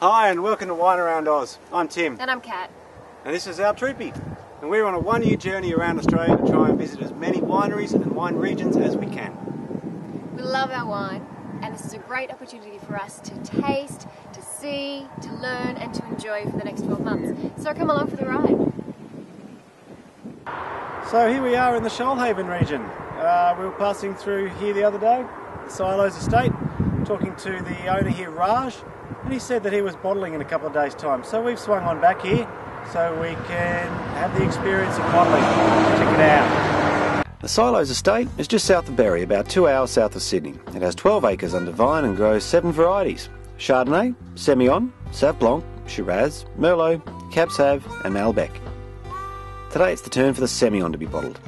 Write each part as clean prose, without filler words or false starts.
Hi and welcome to Wine Around Oz. I'm Tim. And I'm Kat. And this is our troopy. And we're on a one-year journey around Australia to try and visit as many wineries and wine regions as we can. We love our wine, and this is a great opportunity for us to taste, to see, to learn and to enjoy for the next 12 months. So come along for the ride. So here we are in the Shoalhaven region. We were passing through here the other day, the Silos estate, talking to the owner here, Raj, and he said that he was bottling in a couple of days' time. So we've swung on back here so we can have the experience of bottling. Check it out. The Silos estate is just south of Berry, about 2 hours south of Sydney. It has 12 acres under vine and grows 7 varieties: Chardonnay, Semillon, Sauv Blanc, Shiraz, Merlot, Cab Sauv and Malbec. Today it's the turn for the Semillon to be bottled.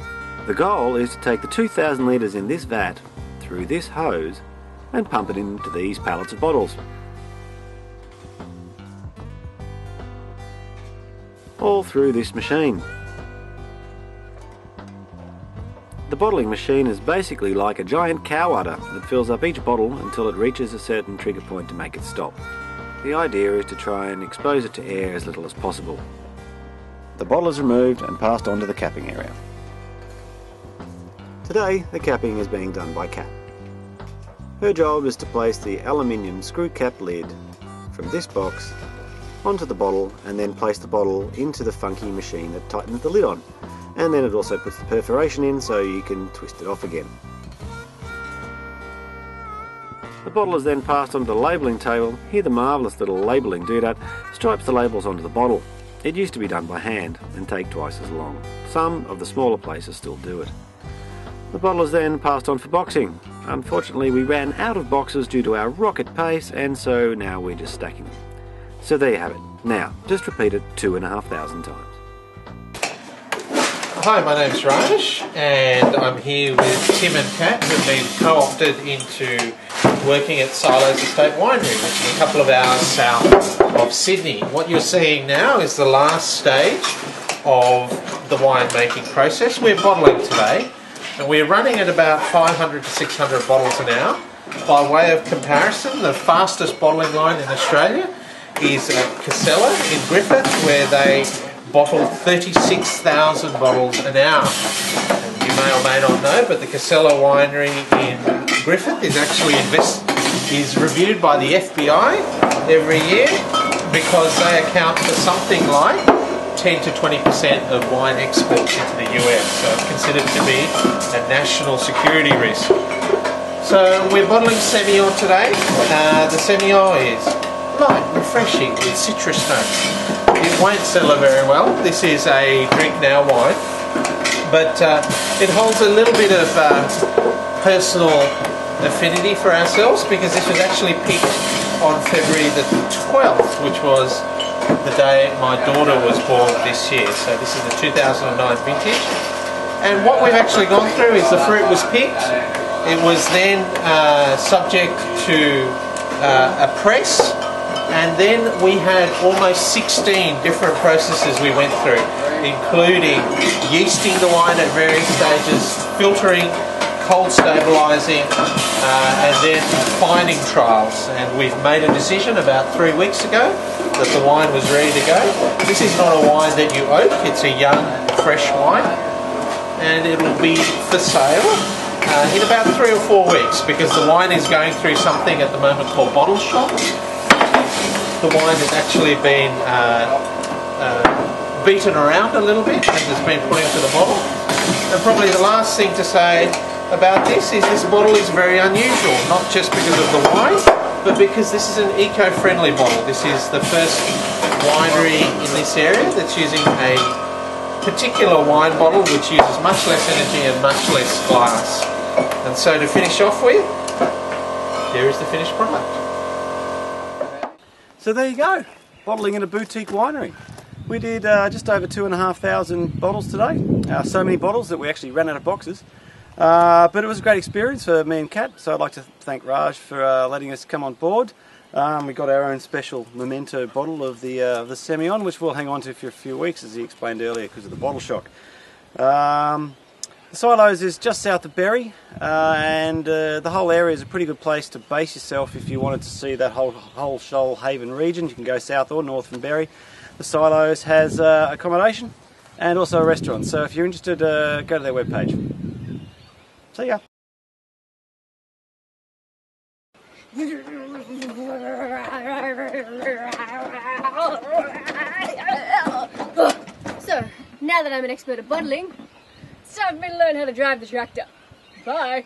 The goal is to take the 2,000 litres in this vat through this hose and pump it into these pallets of bottles. All through this machine. The bottling machine is basically like a giant cow udder that fills up each bottle until it reaches a certain trigger point to make it stop. The idea is to try and expose it to air as little as possible. The bottle is removed and passed on to the capping area. Today the capping is being done by Kat. Her job is to place the aluminium screw cap lid from this box onto the bottle and then place the bottle into the funky machine that tightens the lid on. And then it also puts the perforation in so you can twist it off again. The bottle is then passed onto the labelling table. Here the marvellous little labelling doodad stripes the labels onto the bottle. It used to be done by hand and take twice as long. Some of the smaller places still do it. The bottle is then passed on for boxing. Unfortunately we ran out of boxes due to our rocket pace, and so now we're just stacking them. So there you have it. Now, just repeat it 2,500 times. Hi, my name's Raj, and I'm here with Tim and Kat, who've been co-opted into working at Silos Estate Winery, which is a couple of hours south of Sydney. What you're seeing now is the last stage of the winemaking process. We're bottling today, and we're running at about 500 to 600 bottles an hour. By way of comparison, the fastest bottling line in Australia is at Casella in Griffith, where they bottle 36,000 bottles an hour. And you may or may not know, but the Casella winery in Griffith is actually reviewed by the FBI every year because they account for something like 10 to 20% of wine exports into the US, so it's considered to be a national security risk. So we're bottling Semillon today. The Semillon is light, refreshing, with citrus notes. It won't sell very well. This is a drink now wine, but it holds a little bit of personal affinity for ourselves because this was actually picked on February the 12th, which was the day my daughter was born this year. So this is the 2009 vintage. And what we've actually gone through is the fruit was picked. It was then subject to a press. And then we had almost 16 different processes we went through, including yeasting the wine at various stages, filtering, cold stabilising, and then fining trials. And we've made a decision about 3 weeks ago that the wine was ready to go. This is not a wine that you oak, it's a young, fresh wine, and it will be for sale in about 3 or 4 weeks, because the wine is going through something at the moment called bottle shock. The wine has actually been beaten around a little bit and has been put into the bottle. And probably the last thing to say about this is this bottle is very unusual, not just because of the wine, but because this is an eco-friendly bottle. This is the first winery in this area that's using a particular wine bottle which uses much less energy and much less glass. And so to finish off with, here is the finished product. So there you go, bottling in a boutique winery. We did just over 2,500 bottles today. So many bottles that we actually ran out of boxes. But it was a great experience for me and Kat, so I'd like to thank Raj for letting us come on board. We got our own special memento bottle of the Semillon, which we'll hang on to for a few weeks, as he explained earlier, because of the bottle shock. Silos is just south of Berry, and the whole area is a pretty good place to base yourself if you wanted to see that whole Shoalhaven region. You can go south or north from Berry. The Silos has accommodation and also a restaurant, so if you're interested, go to their webpage. See ya! So, now that I'm an expert at bottling, it's time for me to learn how to drive the tractor. Bye!